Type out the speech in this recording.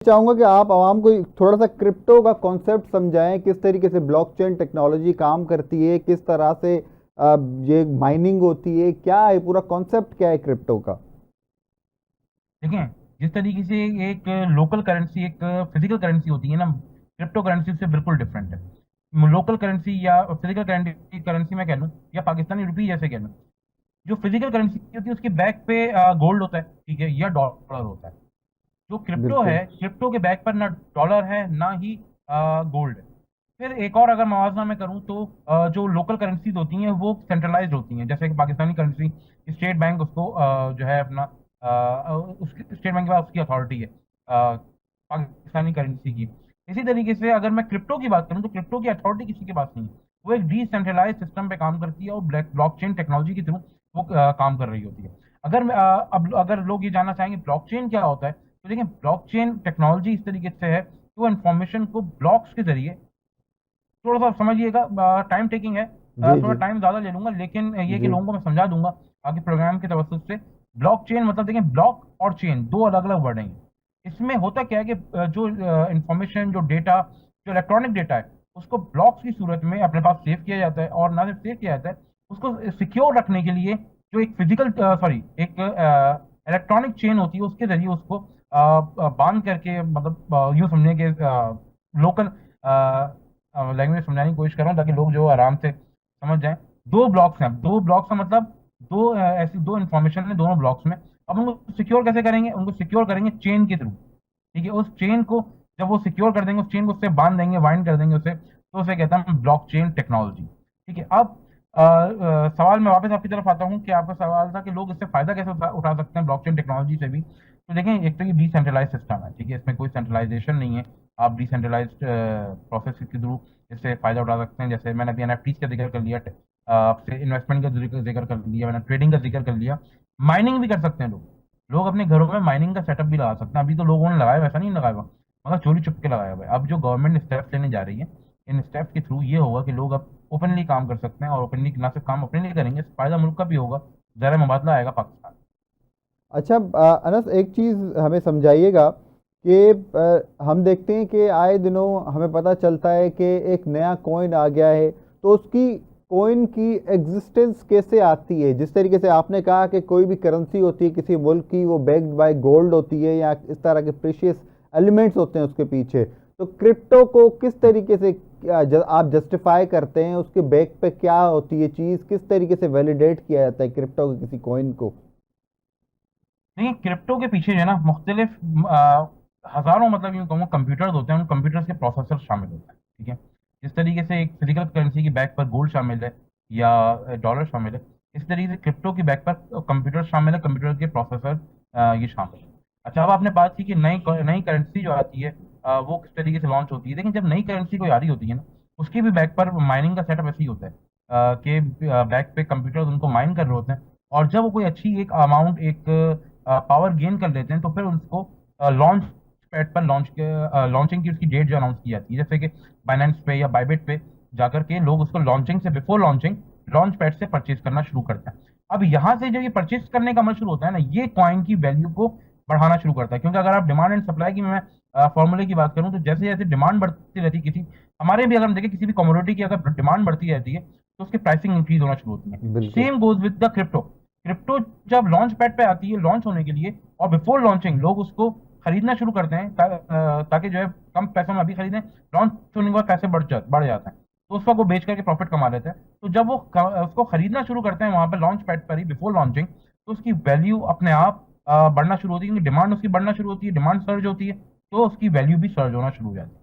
चाहूंगा कि आप आवाम को थोड़ा सा क्रिप्टो का कॉन्सेप्ट समझाएं, किस तरीके से ब्लॉकचेन टेक्नोलॉजी काम करती है, किस तरह से ये माइनिंग होती है, क्या है पूरा कॉन्सेप्ट, क्या है क्रिप्टो का। देखें, जिस तरीके से एक लोकल करेंसी एक फिजिकल करेंसी होती है ना, क्रिप्टो करेंसी से बिल्कुल डिफरेंट है। लोकल करेंसी या फिजिकल करेंसी करेंसी मैं कह लूँ, या पाकिस्तानी रुपी जैसे कह लूँ, जो फिजिकल करेंसी होती है उसके बैक पे गोल्ड होता है, ठीक है, या डॉलर होता है। जो क्रिप्टो बिल्कुल। है, क्रिप्टो के बैक पर ना डॉलर है ना ही गोल्ड है। फिर एक और अगर मवाजना में करूं तो जो लोकल करेंसीज होती हैं वो सेंट्रलाइज्ड होती हैं, जैसे कि पाकिस्तानी करेंसी, स्टेट बैंक उसको जो है अपना उसकी स्टेट बैंक के पास उसकी अथॉरिटी है पाकिस्तानी करेंसी की। इसी तरीके से अगर मैं क्रिप्टो की बात करूं तो क्रिप्टो की अथॉरिटी किसी के पास नहीं है। वो एक डिसेंट्रलाइज सिस्टम पे काम करती है और ब्लॉकचेन टेक्नोलॉजी के थ्रू वो काम कर रही होती है। अब अगर लोग ये जानना चाहेंगे ब्लॉकचेन क्या होता है, तो देखिए, ब्लॉकचेन टेक्नोलॉजी इस तरीके से है कि वो इंफॉर्मेशन को ब्लॉक्स के जरिए, थोड़ा सा समझिएगा, टाइम टेकिंग है, जी थोड़ा जी। टाइम ज्यादा ले लूंगा, लेकिन ये कि जी। लोगों को मैं समझा दूंगा आगे प्रोग्राम के तवसत से। ब्लॉकचेन मतलब देखिए, ब्लॉक और चेन दो अलग अलग वर्ड हैं। इसमें होता क्या है कि जो इंफॉर्मेशन, जो डेटा, जो इलेक्ट्रॉनिक डेटा है, उसको ब्लॉक्स की सूरत में अपने पास सेव किया जाता है, और ना सिर्फ सेव किया जाता है, उसको सिक्योर रखने के लिए जो एक फिजिकल सॉरी एक इलेक्ट्रॉनिक चेन होती है, उसके जरिए उसको बांध करके, मतलब यूँ समझें कि लोकल लैंग्वेज समझाने की कोशिश कर रहा हूँ ताकि लोग जो आराम से समझ जाएं। दो ब्लॉक्स हैं, दो ब्लॉक्स का मतलब दो ऐसी दो इंफॉर्मेशन है दोनों ब्लॉक्स में। अब उनको सिक्योर कैसे करेंगे? उनको सिक्योर करेंगे चेन के थ्रू, ठीक है। उस चेन को जब वो सिक्योर कर देंगे, उस चेन को उससे बांध देंगे, वाइंड कर देंगे उसे, तो उसे कहता है ब्लॉकचेन टेक्नोलॉजी, ठीक है। अब सवाल में वापस आपकी तरफ आता हूँ कि आपका सवाल था कि लोग इससे फायदा कैसे उठा सकते हैं ब्लॉकचेन टेक्नोलॉजी से भी। तो देखें, एक तो ये डिसेंट्रलाइज सिस्टम है, ठीक है, इसमें कोई सेंट्रलाइजेशन नहीं है। आप डिसेंट्रलाइज प्रोसेस के थ्रू इससे फायदा उठा सकते हैं। जैसे मैंने अभी एनएफटीज का जिक्र कर लिया, आपसे इन्वेस्टमेंट का जिक्र कर लिया, मैंने ट्रेडिंग का जिक्र कर लिया। माइनिंग भी कर सकते हैं लोग। लोग अपने घरों में माइनिंग का सेटअप भी लगा सकते हैं। अभी तो लोगों ने लगाया, वैसा नहीं लगाया हुआ, मगर चोरी छुप के लगाया हुआ है। अब जो गवर्नमेंट स्टेप्स लेने जा रही है, इन स्टेप्स के थ्रू ये होगा कि लोग अब ओपनली काम कर सकते हैं, और ओपनली ना सिर्फ काम अपने लिए करेंगे, फायदा मुल्क का भी होगा, जरा मुबादला आएगा पाकिस्तान। अच्छा, अनस एक चीज़ हमें समझाइएगा कि हम देखते हैं कि आए दिनों हमें पता चलता है कि एक नया कॉइन आ गया है, तो उसकी कॉइन की एग्जिस्टेंस कैसे आती है। जिस तरीके से आपने कहा कि कोई भी करेंसी होती है किसी मुल्क की, वो बैक्ड बाय गोल्ड होती है या इस तरह के प्रीशियस एलिमेंट्स होते हैं उसके पीछे, तो क्रिप्टो को किस तरीके से आप जस्टिफाई करते हैं, उसके बैक पे क्या होती है चीज़, किस तरीके से वैलिडेट किया जाता है क्रिप्टो के किसी कॉइन को। देखिए, क्रिप्टो के पीछे जो है ना, मुख्तलिफ हजारों, मतलब यूँ कहूँगा, कंप्यूटर्स होते हैं, उन कंप्यूटर्स के प्रोसेसर शामिल होते हैं, ठीक है। जिस तरीके से एक फिजिकल करेंसी की बैक पर गोल्ड शामिल है या डॉलर शामिल है, इस तरीके से क्रिप्टो की बैक पर कंप्यूटर शामिल है, कंप्यूटर के प्रोसेसर ये शामिल है। अच्छा, अब आपने बात की कि नई नई करेंसी जो आती है वो किस तरीके से लॉन्च होती है। देखिए, जब नई करेंसी कोई आ रही होती है ना, उसकी भी बैक पर माइनिंग का सेटअप ऐसे ही होता है कि बैक पे कंप्यूटर उनको माइन कर रहे होते हैं, और जब वो कोई अच्छी एक अमाउंट, एक पावर गेन कर लेते हैं, तो फिर उसको लॉन्च पैड पर लॉन्चिंग की उसकी डेट जो अनाउंस की जाती है, जैसे कि बाइनेंस पे या बाइबिट पे जाकर के लोग उसको लॉन्चिंग से बिफोर लॉन्चिंग लॉन्च पैड से परचेज करना शुरू करते हैं। अब यहाँ से जब ये परचेज करने का अमल शुरू होता है ना, ये कॉइन की वैल्यू को बढ़ाना शुरू करता है, क्योंकि अगर आप डिमांड एंड सप्लाई की मैं फॉर्मूले की बात करूं, तो जैसे जैसे डिमांड बढ़ती रहती है किसी, हमारे भी अगर हम देखें किसी भी कमोडिटी की अगर डिमांड बढ़ती रहती है, तो उसकी प्राइसिंग इंक्रीज होना शुरू होती है। बिल्कुल। Same goes with the crypto. Crypto जब लॉन्च पैड पे आती है लॉन्च होने के लिए, और बिफोर लॉन्चिंग लोग उसको खरीदना शुरू करते हैं, ताकि जो है कम पैसों में अभी खरीदें, लॉन्च होने के बाद पैसे बढ़ जाते हैं, तो उस वक्त वो बेच करके प्रॉफिट कमा लेते हैं। तो जब वो उसको खरीदना शुरू करते हैं वहां पर लॉन्च पैड पर ही बिफोर लॉन्चिंग, तो उसकी वैल्यू अपने आप बढ़ना शुरू होती है, क्योंकि डिमांड उसकी बढ़ना शुरू होती है, डिमांड सर्ज होती है, तो उसकी वैल्यू भी सर्ज होना शुरू हो जाती है।